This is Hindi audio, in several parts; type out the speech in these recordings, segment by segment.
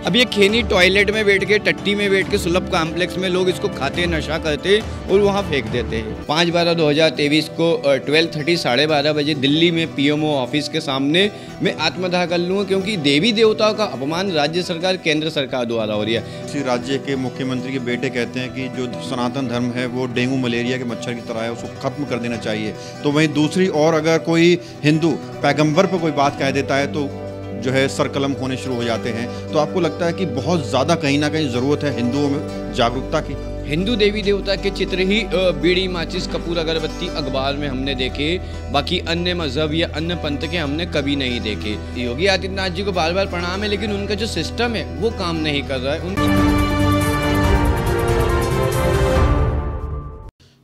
अब ये खेनी टॉयलेट में बैठ के, टट्टी में बैठ के, सुलभ कॉम्प्लेक्स में लोग इसको खाते, नशा करते और वहाँ फेंक देते हैं। 5/12/2023 को 12:30 12:30 बजे दिल्ली में पीएमओ ऑफिस के सामने मैं आत्मदाह कर लूँगा, क्योंकि देवी देवताओं का अपमान राज्य सरकार, केंद्र सरकार द्वारा हो रही है। इसी राज्य के मुख्यमंत्री के बेटे कहते हैं कि जो सनातन धर्म है वो डेंगू मलेरिया के मच्छर की तरह है, उसको खत्म कर देना चाहिए। तो वहीं दूसरी ओर अगर कोई हिंदू पैगंबर पर कोई बात कह देता है तो जो है सरकलम होने शुरू हो जाते हैं। तो आपको लगता है कि बहुत ज़्यादा कहीं ना कहीं ज़रूरत है हिंदुओं में जागरूकता की? हिंदू देवी देवता के चित्र ही बीड़ी, माचिस, कपूर, अगरबत्ती अखबार में हमने देखे, बाकी अन्य मजहब या अन्य पंथ के हमने कभी नहीं देखे। योगी आदित्यनाथ जी को बार बार प्रणाम है, लेकिन उनका जो सिस्टम है वो काम नहीं कर रहा है।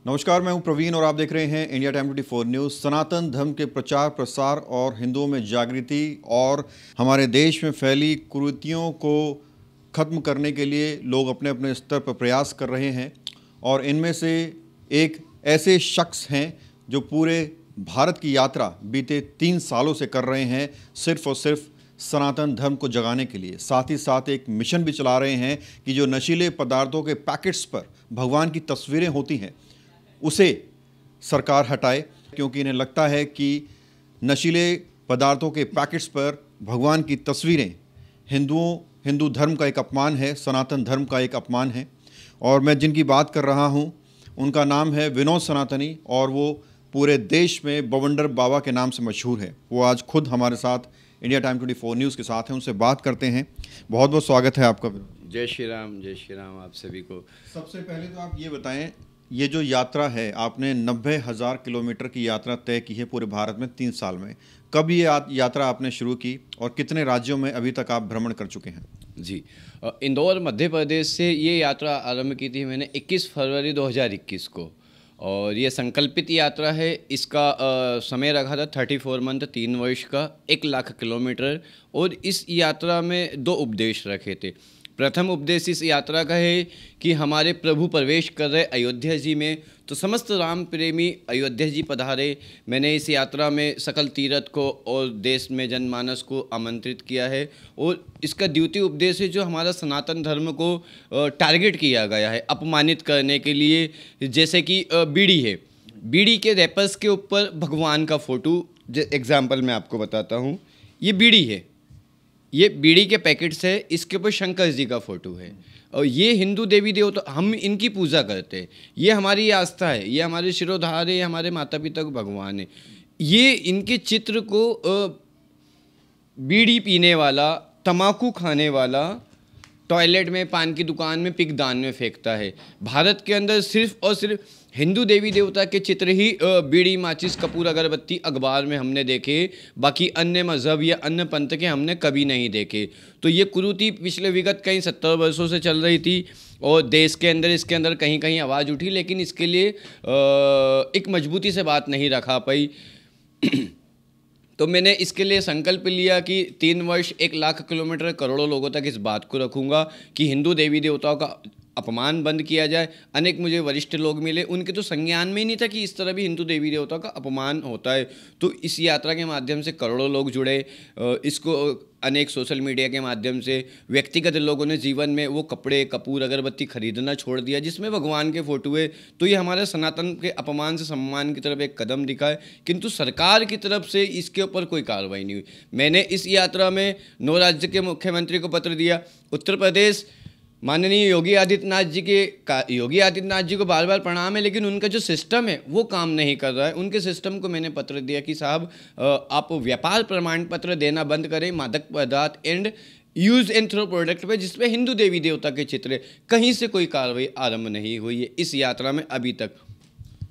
नमस्कार, मैं हूं प्रवीण और आप देख रहे हैं इंडिया टाइम 24 न्यूज़। सनातन धर्म के प्रचार प्रसार और हिंदुओं में जागृति और हमारे देश में फैली कुरीतियों को ख़त्म करने के लिए लोग अपने अपने स्तर पर प्रयास कर रहे हैं। और इनमें से एक ऐसे शख्स हैं जो पूरे भारत की यात्रा बीते 3 सालों से कर रहे हैं, सिर्फ़ और सिर्फ सनातन धर्म को जगाने के लिए। साथ ही साथ एक मिशन भी चला रहे हैं कि जो नशीले पदार्थों के पैकेट्स पर भगवान की तस्वीरें होती हैं उसे सरकार हटाए, क्योंकि इन्हें लगता है कि नशीले पदार्थों के पैकेट्स पर भगवान की तस्वीरें हिंदू धर्म का एक अपमान है, सनातन धर्म का एक अपमान है। और मैं जिनकी बात कर रहा हूं उनका नाम है विनोद सनातनी और वो पूरे देश में बवंडर बाबा के नाम से मशहूर है। वो आज खुद हमारे साथ इंडिया टाइम 24 न्यूज़ के साथ हैं, उनसे बात करते हैं। बहुत बहुत स्वागत है आपका विनोद। जय श्री राम आप सभी को। सबसे पहले तो आप ये बताएं, ये जो यात्रा है आपने 90,000 किलोमीटर की यात्रा तय की है पूरे भारत में 3 साल में। कब ये यात्रा आपने शुरू की और कितने राज्यों में अभी तक आप भ्रमण कर चुके हैं? जी, इंदौर मध्य प्रदेश से ये यात्रा आरंभ की थी मैंने 21 फरवरी 2021 को, और ये संकल्पित यात्रा है। इसका समय रखा था 34 मंथ 3 वर्ष का, 1 लाख किलोमीटर। और इस यात्रा में 2 उपदेश रखे थे। प्रथम उपदेश इस यात्रा का है कि हमारे प्रभु प्रवेश कर रहे अयोध्या जी में, तो समस्त राम प्रेमी अयोध्या जी पधारे। मैंने इस यात्रा में सकल तीर्थ को और देश में जनमानस को आमंत्रित किया है। और इसका द्वितीय उपदेश है जो हमारा सनातन धर्म को टारगेट किया गया है अपमानित करने के लिए। जैसे कि बीड़ी है, बीड़ी के रैपर्स के ऊपर भगवान का फ़ोटो, एग्जाम्पल मैं आपको बताता हूँ। ये बीड़ी है, ये बीड़ी के पैकेट्स है, इसके ऊपर शंकर जी का फोटो है। और ये हिंदू देवी देवता, हम इनकी पूजा करते हैं, ये हमारी आस्था है, ये हमारे शिरोधार है, ये हमारे माता पिता को भगवान है। ये इनके चित्र को बीड़ी पीने वाला, तम्बाकू खाने वाला टॉयलेट में, पान की दुकान में, पिकदान में फेंकता है। भारत के अंदर सिर्फ और सिर्फ हिंदू देवी देवता के चित्र ही बीड़ी, माचिस, कपूर, अगरबत्ती अखबार में हमने देखे, बाकी अन्य मजहब या अन्य पंथ के हमने कभी नहीं देखे। तो ये कुरीति पिछले विगत कई 70 वर्षों से चल रही थी और देश के अंदर इसके अंदर कहीं कहीं आवाज़ उठी, लेकिन इसके लिए एक मजबूती से बात नहीं रखा पाई। तो मैंने इसके लिए संकल्प लिया कि 3 वर्ष 1 लाख किलोमीटर, करोड़ों लोगों तक इस बात को रखूँगा कि हिंदू देवी देवताओं का अपमान बंद किया जाए। अनेक मुझे वरिष्ठ लोग मिले, उनके तो संज्ञान में ही नहीं था कि इस तरह भी हिंदू देवी देवताओं का अपमान होता है। तो इस यात्रा के माध्यम से करोड़ों लोग जुड़े। इसको अनेक सोशल मीडिया के माध्यम से व्यक्तिगत लोगों ने जीवन में वो कपड़े, कपूर, अगरबत्ती खरीदना छोड़ दिया जिसमें भगवान के फोटो है। तो ये हमारे सनातन के अपमान से सम्मान की तरफ एक कदम दिखा है, किंतु सरकार की तरफ से इसके ऊपर कोई कार्रवाई नहीं हुई। मैंने इस यात्रा में 9 राज्य के मुख्यमंत्री को पत्र दिया। उत्तर प्रदेश माननीय योगी आदित्यनाथ जी को बार बार प्रणाम है, लेकिन उनका जो सिस्टम है वो काम नहीं कर रहा है। उनके सिस्टम को मैंने पत्र दिया कि साहब आप व्यापार प्रमाण पत्र देना बंद करें मादक पदार्थ and use and throw product पे, जिसपे हिंदू देवी देवता के चित्र है। कहीं से कोई कार्रवाई आरंभ नहीं हुई है इस यात्रा में अभी तक।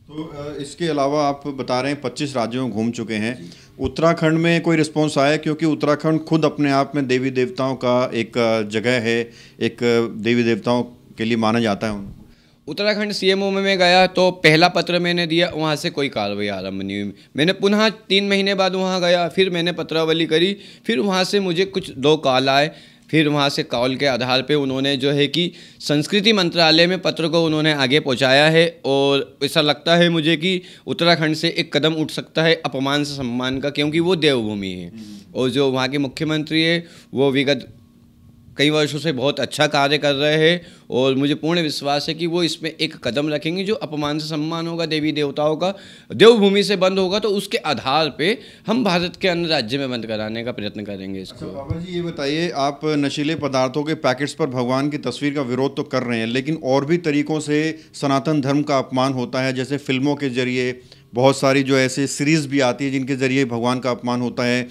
तो इसके अलावा आप बता रहे हैं 25 राज्यों में घूम चुके हैं। उत्तराखंड में कोई रिस्पॉन्स आया? क्योंकि उत्तराखंड खुद अपने आप में देवी देवताओं का एक जगह है, एक देवी देवताओं के लिए माना जाता है उनको। उत्तराखंड सीएमओ में मैं गया तो पहला पत्र मैंने दिया, वहाँ से कोई कार्रवाई आरंभ नहीं हुई। मैंने पुनः 3 महीने बाद वहाँ गया, फिर मैंने पत्रावली करी, फिर वहाँ से मुझे कुछ 2 कॉल आए। फिर वहाँ से कॉल के आधार पे उन्होंने जो है कि संस्कृति मंत्रालय में पत्र को उन्होंने आगे पहुँचाया है। और ऐसा लगता है मुझे कि उत्तराखंड से एक कदम उठ सकता है अपमान से सम्मान का, क्योंकि वो देवभूमि है। और जो वहाँ के मुख्यमंत्री है वो विगत कई वर्षों से बहुत अच्छा कार्य कर रहे हैं और मुझे पूर्ण विश्वास है कि वो इसमें एक कदम रखेंगे। जो अपमान से सम्मान होगा देवी देवताओं का, देवभूमि से बंद होगा, तो उसके आधार पे हम भारत के अन्य राज्य में बंद कराने का प्रयत्न करेंगे इसको। अच्छा बाबा जी, ये बताइए, आप नशीले पदार्थों के पैकेट्स पर भगवान की तस्वीर का विरोध तो कर रहे हैं, लेकिन और भी तरीकों से सनातन धर्म का अपमान होता है, जैसे फिल्मों के जरिए बहुत सारी जो ऐसे सीरीज़ भी आती है जिनके ज़रिए भगवान का अपमान होता है।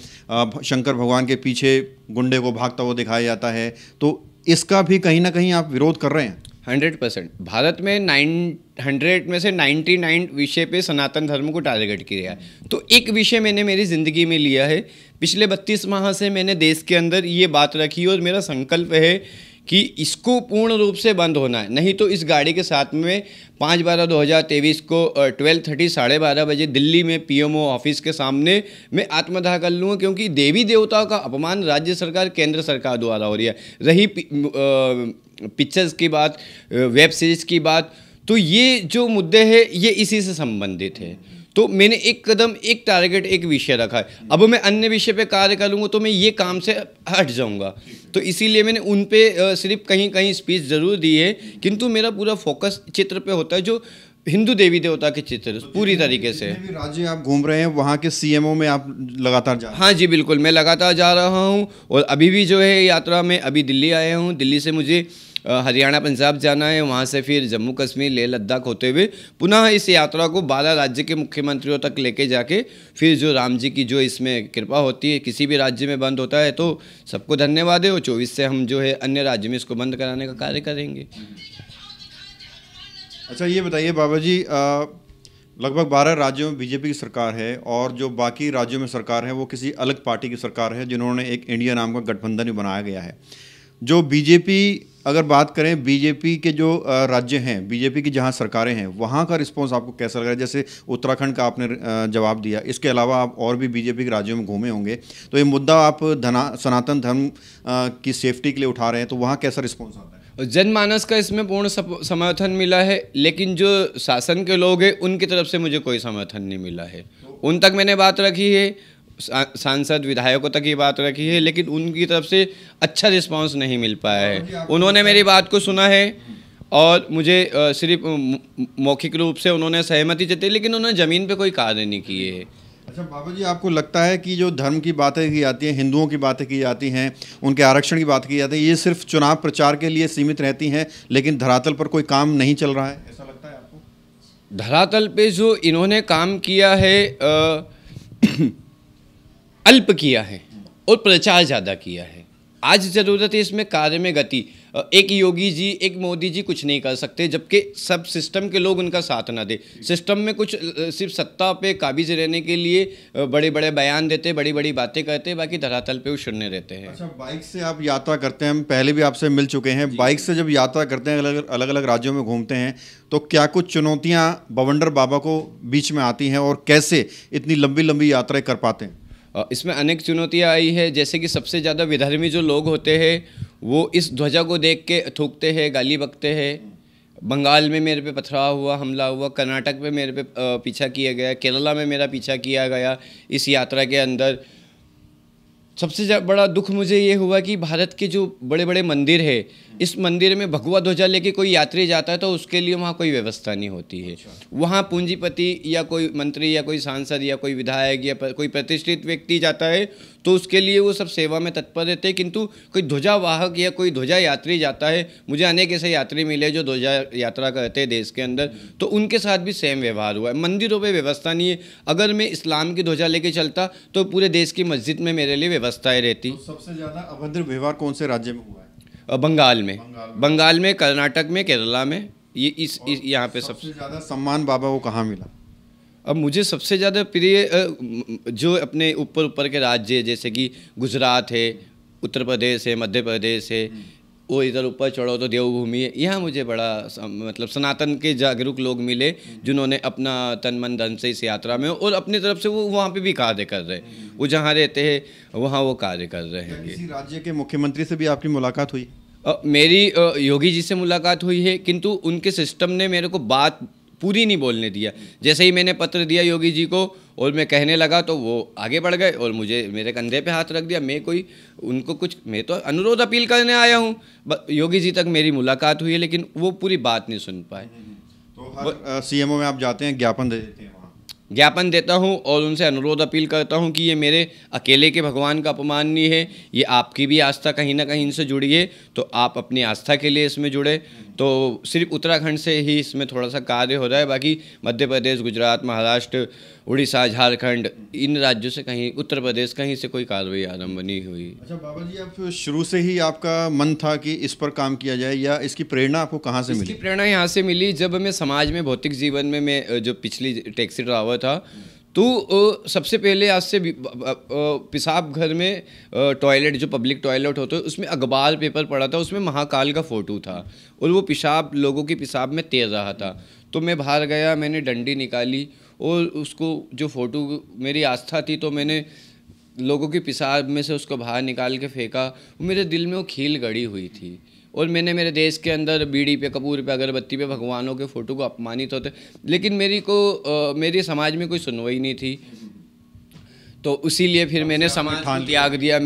शंकर भगवान के पीछे गुंडे को भागता हुआ दिखाया जाता है, तो इसका भी कहीं ना कहीं आप विरोध कर रहे हैं। 100%। भारत में 900 में से 99 विषय पे सनातन धर्म को टारगेट किया है। तो एक विषय मैंने मेरी ज़िंदगी में लिया है। पिछले 32 माह से मैंने देश के अंदर ये बात रखी और मेरा संकल्प है कि इसको पूर्ण रूप से बंद होना है। नहीं तो इस गाड़ी के साथ में 5/12/2023 को 12:30 12:30 बजे दिल्ली में पीएमओ ऑफिस के सामने मैं आत्मदाह कर लूँगा, क्योंकि देवी देवताओं का अपमान राज्य सरकार केंद्र सरकार द्वारा हो रही है। रही पिक्चर्स की बात, वेब सीरीज़ की बात, तो ये जो मुद्दे हैं ये इसी से संबंधित है। तो मैंने एक कदम, एक टारगेट, एक विषय रखा है। अब मैं अन्य विषय पे कार्य करूँगा तो मैं ये काम से हट जाऊँगा। तो इसीलिए मैंने उन पे सिर्फ कहीं कहीं स्पीच ज़रूर दी है, किंतु मेरा पूरा फोकस चित्र पे होता है, जो हिंदू देवी देवता के चित्र पूरी तरीके से। भी राज्य आप घूम रहे हैं, वहाँ के सीएमओ में आप लगातार जा रहे हैं? हाँ जी बिल्कुल, मैं लगातार जा रहा हूँ और अभी भी जो है यात्रा में अभी दिल्ली आया हूँ। दिल्ली से मुझे हरियाणा पंजाब जाना है, वहाँ से फिर जम्मू कश्मीर लेह लद्दाख होते हुए पुनः इस यात्रा को 12 राज्य के मुख्यमंत्रियों तक लेके जाके फिर जो राम जी की जो इसमें कृपा होती है, किसी भी राज्य में बंद होता है तो सबको धन्यवाद है। और 24 से हम जो है अन्य राज्य में इसको बंद कराने का कार्य करेंगे। अच्छा ये बताइए बाबा जी, लगभग 12 राज्यों में बीजेपी की सरकार है और जो बाकी राज्यों में सरकार है वो किसी अलग पार्टी की सरकार है, जिन्होंने एक इंडिया नाम का गठबंधन भी बनाया गया है। जो बीजेपी, अगर बात करें बीजेपी के जो राज्य हैं, बीजेपी की जहां सरकारें हैं, वहां का रिस्पांस आपको कैसा लग रहा है? जैसे उत्तराखंड का आपने जवाब दिया, इसके अलावा आप और भी बीजेपी के राज्यों में घूमे होंगे, तो ये मुद्दा आप सनातन धर्म की सेफ्टी के लिए उठा रहे हैं, तो वहाँ कैसा रिस्पॉन्स आता है? जनमानस का इसमें पूर्ण समर्थन मिला है, लेकिन जो शासन के लोग हैं उनकी तरफ से मुझे कोई समर्थन नहीं मिला है। उन तक मैंने बात रखी है, सांसद विधायकों तक ये बात रखी है, लेकिन उनकी तरफ से अच्छा रिस्पांस नहीं मिल पाया है। उन्होंने मेरी बात को सुना है और मुझे सिर्फ मौखिक रूप से उन्होंने सहमति जताई, लेकिन उन्होंने ज़मीन पे कोई कार्य नहीं किए है। अच्छा बाबा जी, आपको लगता है कि जो धर्म की बातें की जाती हैं, हिंदुओं की बातें की जाती हैं, उनके आरक्षण की बात की जाती है, ये सिर्फ चुनाव प्रचार के लिए सीमित रहती हैं, लेकिन धरातल पर कोई काम नहीं चल रहा है, ऐसा लगता है आपको? धरातल पे जो इन्होंने काम किया है अल्प किया है और प्रचार ज़्यादा किया है। आज ज़रूरत है इसमें कार्य में गति। एक योगी जी, एक मोदी जी कुछ नहीं कर सकते, जबकि सब सिस्टम के लोग उनका साथ ना दे। सिस्टम में कुछ सिर्फ सत्ता पे काबिज रहने के लिए बड़े बड़े बयान देते, बड़ी बड़ी बातें करते, बाकी धरातल पे वो शून्य रहते हैं। अच्छा, बाइक से आप यात्रा करते हैं, हम पहले भी आपसे मिल चुके हैं। बाइक से जब यात्रा करते हैं, अलग अलग राज्यों में घूमते हैं, तो क्या कुछ चुनौतियाँ बवंडर बाबा को बीच में आती हैं और कैसे इतनी लंबी लंबी यात्राएँ कर पाते हैं? इसमें अनेक चुनौतियाँ आई है, जैसे कि सबसे ज़्यादा विधर्मी जो लोग होते हैं वो इस ध्वजा को देख के थूकते हैं, गाली बकते हैं। बंगाल में मेरे पे पथराव हुआ, हमला हुआ, कर्नाटक में मेरे पे पीछा किया गया, केरला में मेरा पीछा किया गया इस यात्रा के अंदर। सबसे बड़ा दुख मुझे ये हुआ कि भारत के जो बड़े बड़े मंदिर है, इस मंदिर में भगवा ध्वजा लेके कोई यात्री जाता है तो उसके लिए वहाँ कोई व्यवस्था नहीं होती है। वहाँ पूंजीपति या कोई मंत्री या कोई सांसद या कोई विधायक या कोई प्रतिष्ठित व्यक्ति जाता है तो उसके लिए वो सब सेवा में तत्पर रहते हैं, किंतु कोई ध्वजा वाहक या कोई ध्वजा यात्री जाता है, मुझे अनेक ऐसे यात्री मिले जो ध्वजा यात्रा करते हैं देश के अंदर, तो उनके साथ भी सेम व्यवहार हुआ है। मंदिरों पे व्यवस्था नहीं है। अगर मैं इस्लाम की ध्वजा लेके चलता तो पूरे देश की मस्जिद में मेरे लिए व्यवस्थाएँ रहती। तो सबसे ज़्यादा अभद्र व्यवहार कौन से राज्य में हुआ है? बंगाल में, कर्नाटक में, केरला में, ये इस यहाँ पे सबसे ज़्यादा सम्मान बाबा को कहाँ मिला? अब मुझे सबसे ज़्यादा प्रिय जो अपने ऊपर के राज्य जैसे कि गुजरात है, उत्तर प्रदेश है, मध्य प्रदेश है, वो इधर ऊपर चढ़ो तो देवभूमि है, यहाँ मुझे बड़ा मतलब सनातन के जागरूक लोग मिले जिन्होंने अपना तन मन धन से इस यात्रा में और अपनी तरफ से वो वहाँ पे भी कार्य कर रहे हैं। वो जहाँ रहते हैं वहाँ वो कार्य कर रहे हैं। किसी राज्य के मुख्यमंत्री से भी आपकी मुलाकात हुई? मेरी योगी जी से मुलाकात हुई है, किंतु उनके सिस्टम ने मेरे को बात पूरी नहीं बोलने दिया। जैसे ही मैंने पत्र दिया योगी जी को, और मैं कहने लगा तो वो आगे बढ़ गए और मुझे मेरे कंधे पे हाथ रख दिया। मैं तो अनुरोध अपील करने आया हूँ। योगी जी तक मेरी मुलाकात हुई है, लेकिन वो पूरी बात नहीं सुन पाए। तो हर सीएमओ में आप जाते हैं, ज्ञापन दे देते हैं, ज्ञापन देता हूं और उनसे अनुरोध अपील करता हूं कि ये मेरे अकेले के भगवान का अपमान नहीं है, ये आपकी भी आस्था कहीं ना कहीं इनसे जुड़ी है, तो आप अपनी आस्था के लिए इसमें जुड़े। तो सिर्फ उत्तराखंड से ही इसमें थोड़ा सा कार्य हो रहा है, बाकी मध्य प्रदेश, गुजरात, महाराष्ट्र, उड़ीसा, झारखंड, इन राज्यों से कहीं, उत्तर प्रदेश कहीं से कोई कार्रवाई आरंभ नहीं हुई। अच्छा बाबा जी, आप शुरू से ही आपका मन था कि इस पर काम किया जाए, या इसकी प्रेरणा आपको कहाँ से मिली? इसकी प्रेरणा यहाँ से मिली जब मैं समाज में, भौतिक जीवन में, मैं जो पिछली टैक्सी ड्राइवर था, तो सबसे पहले आज से पेशाब घर में टॉयलेट, जो पब्लिक टॉयलेट होते हैं, उसमें अखबार पेपर पड़ा था, उसमें महाकाल का फ़ोटो था और वो पेशाब लोगों की पेशाब में तैर रहा था। तो मैं बाहर गया, मैंने डंडी निकाली और उसको, जो फ़ोटो मेरी आस्था थी, तो मैंने लोगों की पेशाब में से उसको बाहर निकाल के फेंका। मेरे दिल में वो खील गड़ी हुई थी और मैंने मेरे देश के अंदर बीड़ी पे, कपूर पे, अगरबत्ती पे भगवानों के फ़ोटो को अपमानित होते, लेकिन मेरी समाज में कोई सुनवाई नहीं थी। तो इसीलिए फिर मैंने समाज को त्याग दिया।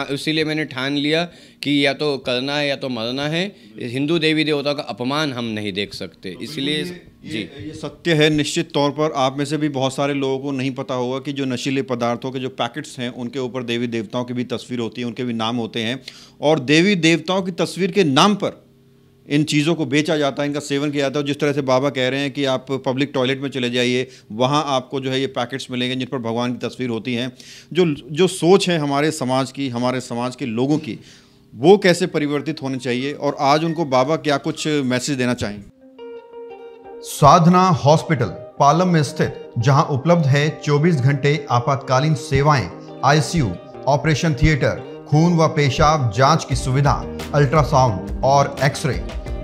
इसीलिए मैंने ठान लिया कि या तो करना है या तो मरना है। हिंदू देवी देवताओं का अपमान हम नहीं देख सकते, इसलिए ये सत्य है। निश्चित तौर पर आप में से भी बहुत सारे लोगों को नहीं पता होगा कि जो नशीले पदार्थों के जो पैकेट्स हैं, उनके ऊपर देवी देवताओं की भी तस्वीर होती है, उनके भी नाम होते हैं, और देवी देवताओं की तस्वीर के नाम पर इन चीज़ों को बेचा जाता है, इनका सेवन किया जाता है। जिस तरह से बाबा कह रहे हैं कि आप पब्लिक टॉयलेट में चले जाइए, वहाँ आपको जो है ये पैकेट्स मिलेंगे जिन पर भगवान की तस्वीर होती हैं। जो सोच है हमारे समाज के लोगों की, वो कैसे परिवर्तित होनी चाहिए, और आज उनको बाबा क्या कुछ मैसेज देना चाहेंगे? साधना हॉस्पिटल पालम में स्थित, जहां उपलब्ध है 24 घंटे आपातकालीन सेवाएं, आईसीयू, ऑपरेशन थिएटर, खून व पेशाब जांच की सुविधा, अल्ट्रासाउंड और एक्सरे।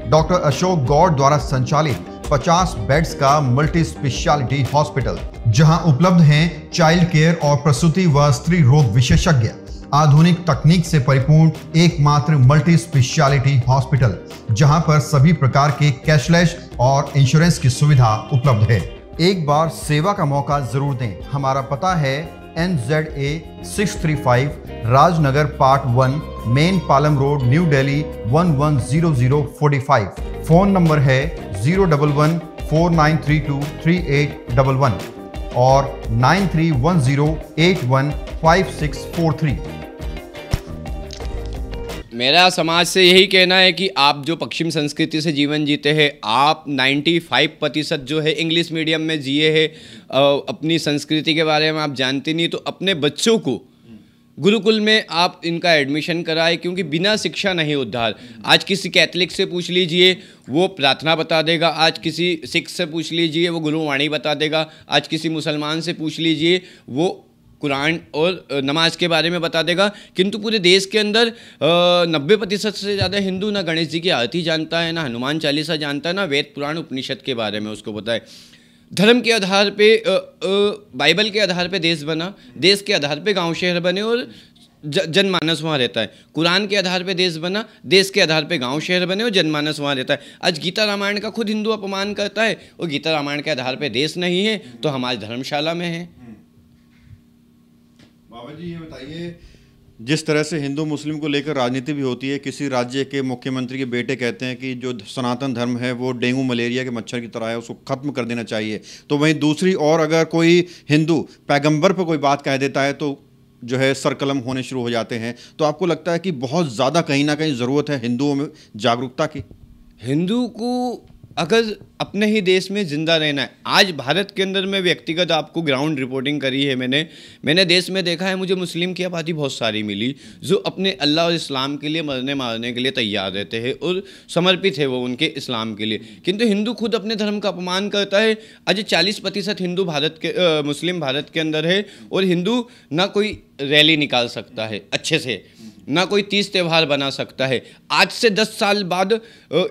डॉक्टर अशोक गौड़ द्वारा संचालित 50 बेड्स का मल्टी स्पेशलिटी हॉस्पिटल, जहां उपलब्ध हैं चाइल्ड केयर और प्रसूति व स्त्री रोग विशेषज्ञ। आधुनिक तकनीक से परिपूर्ण एकमात्र मल्टी स्पेशलिटी हॉस्पिटल, जहां पर सभी प्रकार के कैशलेस और इंश्योरेंस की सुविधा उपलब्ध है। एक बार सेवा का मौका जरूर दें। हमारा पता है NZA 635 Rajnagar part 1, main Palam road, new Delhi 110045। Phone number है 01149323811 और 9310815643। मेरा समाज से यही कहना है कि आप जो पश्चिम संस्कृति से जीवन जीते हैं, आप 95% जो है इंग्लिश मीडियम में जिए हैं, अपनी संस्कृति के बारे में आप जानते नहीं, तो अपने बच्चों को गुरुकुल में आप इनका एडमिशन कराएं, क्योंकि बिना शिक्षा नहीं उद्धार। आज किसी कैथलिक से पूछ लीजिए, वो प्रार्थना बता देगा। आज किसी सिख से पूछ लीजिए, वो गुरुवाणी बता देगा। आज किसी मुसलमान से पूछ लीजिए, वो कुरान और नमाज के बारे में बता देगा। किंतु पूरे देश के अंदर 90% से ज़्यादा हिंदू ना गणेश जी की आरती जानता है, ना हनुमान चालीसा जानता है, ना वेद पुराण उपनिषद के बारे में उसको पता है। धर्म के आधार पे, बाइबल के आधार पे देश बना, देश के आधार पे गांव शहर बने और जनमानस वहाँ रहता है। कुरान के आधार पे देश बना, देश के आधार पे गांव शहर बने और जनमानस वहाँ रहता है। आज गीता रामायण का खुद हिंदू अपमान करता है, और गीता रामायण के आधार पे देश नहीं है तो हमारी धर्मशाला में है। बाबा जी ये बताइए, जिस तरह से हिंदू मुस्लिम को लेकर राजनीति भी होती है, किसी राज्य के मुख्यमंत्री के बेटे कहते हैं कि जो सनातन धर्म है वो डेंगू मलेरिया के मच्छर की तरह है, उसको ख़त्म कर देना चाहिए। तो वहीं दूसरी और अगर कोई हिंदू पैगंबर पर कोई बात कह देता है तो जो है सरकलम होने शुरू हो जाते हैं। तो आपको लगता है कि बहुत ज़्यादा कहीं ना कहीं ज़रूरत है हिंदुओं में जागरूकता की? हिंदू को अगर अपने ही देश में ज़िंदा रहना है, आज भारत के अंदर में व्यक्तिगत आपको ग्राउंड रिपोर्टिंग करी है मैंने देश में देखा है, मुझे मुस्लिम की आबादी बहुत सारी मिली जो अपने अल्लाह और इस्लाम के लिए मरने मारने के लिए तैयार रहते हैं और समर्पित है वो उनके इस्लाम के लिए। किंतु हिंदू खुद अपने धर्म का अपमान करता है। आज 40% हिंदू मुस्लिम भारत के अंदर है, और हिंदू ना कोई रैली निकाल सकता है अच्छे से, ना कोई 30 त्यौहार बना सकता है। आज से 10 साल बाद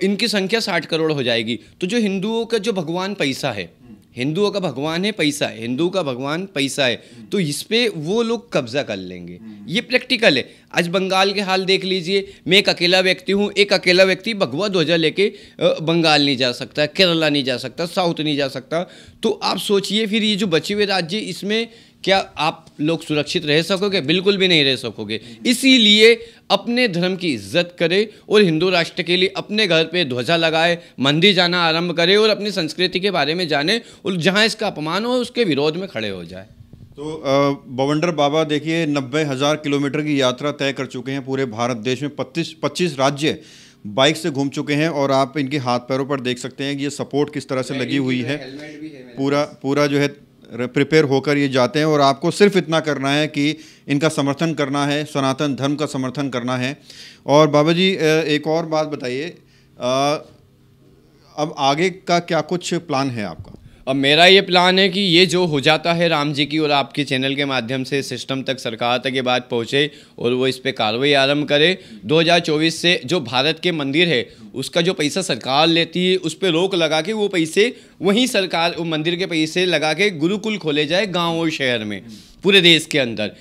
इनकी संख्या 60 करोड़ हो जाएगी। तो जो हिंदुओं का जो भगवान पैसा है, हिंदुओं का भगवान है पैसा है, हिंदू का भगवान पैसा है, तो इस पे वो लोग कब्जा कर लेंगे। ये प्रैक्टिकल है। आज बंगाल के हाल देख लीजिए, मैं एक अकेला व्यक्ति हूँ, एक अकेला व्यक्ति भगवा ध्वजा लेके बंगाल नहीं जा सकता, केरला नहीं जा सकता, साउथ नहीं जा सकता। तो आप सोचिए फिर ये जो बचे हुए राज्य, इसमें क्या आप लोग सुरक्षित रह सकोगे? बिल्कुल भी नहीं रह सकोगे। इसीलिए अपने धर्म की इज्जत करें और हिंदू राष्ट्र के लिए अपने घर पे ध्वजा लगाए, मंदिर जाना आरंभ करें और अपनी संस्कृति के बारे में जाने, और जहाँ इसका अपमान हो उसके विरोध में खड़े हो जाए। तो बवंडर बाबा देखिए 90,000 किलोमीटर की यात्रा तय कर चुके हैं। पूरे भारत देश में 25 राज्य बाइक से घूम चुके हैं, और आप इनके हाथ पैरों पर देख सकते हैं कि ये सपोर्ट किस तरह से लगी हुई है। पूरा जो है प्रिपेयर होकर ये जाते हैं, और आपको सिर्फ इतना करना है कि इनका समर्थन करना है, सनातन धर्म का समर्थन करना है। और बाबा जी एक और बात बताइए, अब आगे का क्या कुछ प्लान है आपका? अब मेरा ये प्लान है कि ये जो हो जाता है राम जी की और आपके चैनल के माध्यम से सिस्टम तक, सरकार तक ये बात पहुँचे और वो इस पे कार्रवाई आरंभ करे। 2024 से जो भारत के मंदिर है उसका जो पैसा सरकार लेती है उस पर रोक लगा के वो पैसे वहीं सरकार वो मंदिर के पैसे लगा के गुरुकुल खोले जाए गाँव और शहर में, पूरे देश के अंदर।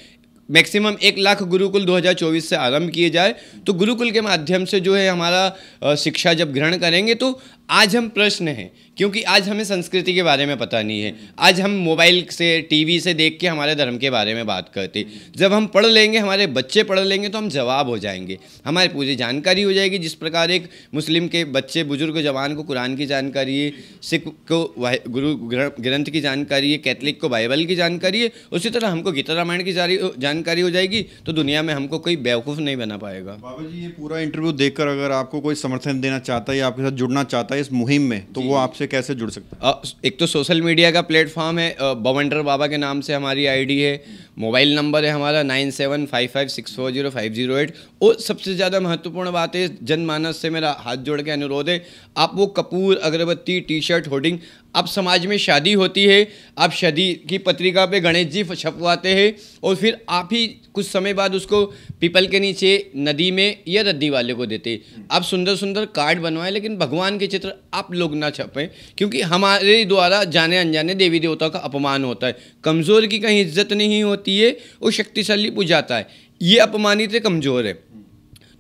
मैक्सिमम 1 लाख गुरुकुल 2024 से आरंभ किए जाए। तो गुरुकुल के माध्यम से जो है हमारा शिक्षा जब ग्रहण करेंगे, तो आज हम प्रश्न हैं, क्योंकि आज हमें संस्कृति के बारे में पता नहीं है। आज हम मोबाइल से, टीवी से देख के हमारे धर्म के बारे में बात करते। जब हम पढ़ लेंगे, हमारे बच्चे पढ़ लेंगे, तो हम जवाब हो जाएंगे, हमारी पूरी जानकारी हो जाएगी। जिस प्रकार एक मुस्लिम के बच्चे, बुजुर्ग जवान को कुरान की जानकारी है, सिख को गुरु ग्रंथ की जानकारी है, कैथलिक को बाइबल की जानकारी है, उसी तरह हमको गीता रामायण की जानकारी हो जाएगी। तो दुनिया में हमको कोई बेवकूफ़ नहीं बना पाएगा। बाबा जी, ये पूरा इंटरव्यू देखकर अगर आपको कोई समर्थन देना चाहता है या आपके साथ जुड़ना चाहता है इस मुहिम में, तो वो आपसे कैसे जुड़ सकता है? एक तो सोशल मीडिया का प्लेटफॉर्म है, बवंडर बाबा के नाम से हमारी आईडी है। मोबाइल नंबर है हमारा 9755640508। और सबसे ज़्यादा महत्वपूर्ण बात है, जनमानस से मेरा हाथ जोड़ के अनुरोध है, आप वो कपूर, अगरबत्ती, टी शर्ट, होर्डिंग, अब समाज में शादी होती है, आप शादी की पत्रिका पे गणेश जी छपवाते हैं और फिर आप ही कुछ समय बाद उसको पीपल के नीचे, नदी में या रद्दी वाले को देते। आप सुंदर सुंदर कार्ड बनवाएं, लेकिन भगवान के चित्र आप लोग ना छपें, क्योंकि हमारे द्वारा जाने अनजाने देवी देवताओं का अपमान होता है। कमज़ोर की कहीं इज्जत नहीं होती है, वो शक्तिशाली पूजाता है। ये अपमानित है, कमज़ोर है,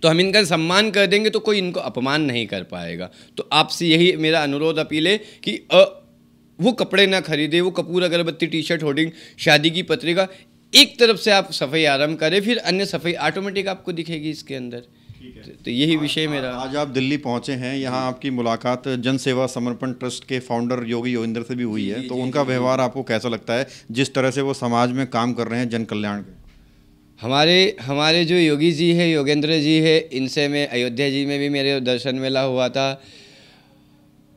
तो हम इनका सम्मान कर देंगे तो कोई इनको अपमान नहीं कर पाएगा। तो आपसे यही मेरा अनुरोध, अपील है कि वो कपड़े ना खरीदे, वो कपूर, अगरबत्ती, टी शर्ट, होर्डिंग, शादी की पत्रिका, एक तरफ से आप सफाई आरंभ करें, फिर अन्य सफाई ऑटोमेटिक आपको दिखेगी इसके अंदर। तो यही विषय मेरा। आज आप दिल्ली पहुंचे हैं, यहाँ आपकी मुलाकात जन सेवा समर्पण ट्रस्ट के फाउंडर योगी योगेंद्र से भी हुई है, तो उनका व्यवहार आपको कैसा लगता है, जिस तरह से वो समाज में काम कर रहे हैं जन कल्याण के? हमारे जो योगी जी है, योगेंद्र जी है, इनसे मैं अयोध्या जी में भी मेरे दर्शन मेला हुआ था।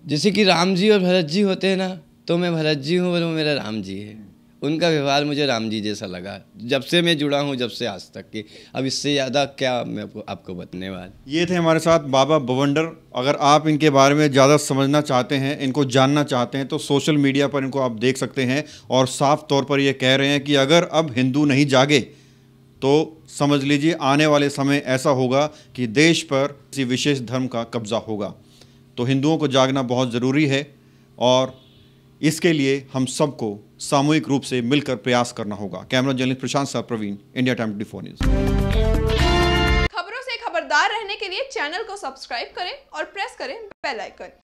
जैसे कि राम जी और भरत जी होते हैं ना, तो मैं भरत जी हूँ और वो मेरा राम जी है। उनका व्यवहार मुझे राम जी जैसा लगा जब से मैं जुड़ा हूँ, जब से आज तक के। अब इससे ज़्यादा क्या मैं आपको बताने वाला। ये थे हमारे साथ बाबा बवंडर। अगर आप इनके बारे में ज़्यादा समझना चाहते हैं, इनको जानना चाहते हैं, तो सोशल मीडिया पर इनको आप देख सकते हैं, और साफ तौर पर ये कह रहे हैं कि अगर अब हिंदू नहीं जागे तो समझ लीजिए आने वाले समय ऐसा होगा कि देश पर किसी विशेष धर्म का कब्जा होगा। तो हिंदुओं को जागना बहुत ज़रूरी है, और इसके लिए हम सबको सामूहिक रूप से मिलकर प्रयास करना होगा। Camera journalist Prashant Sah, Praveen, India time 24 news. खबरों से खबरदार रहने के लिए चैनल को सब्सक्राइब करें और प्रेस करें बेल आइकन।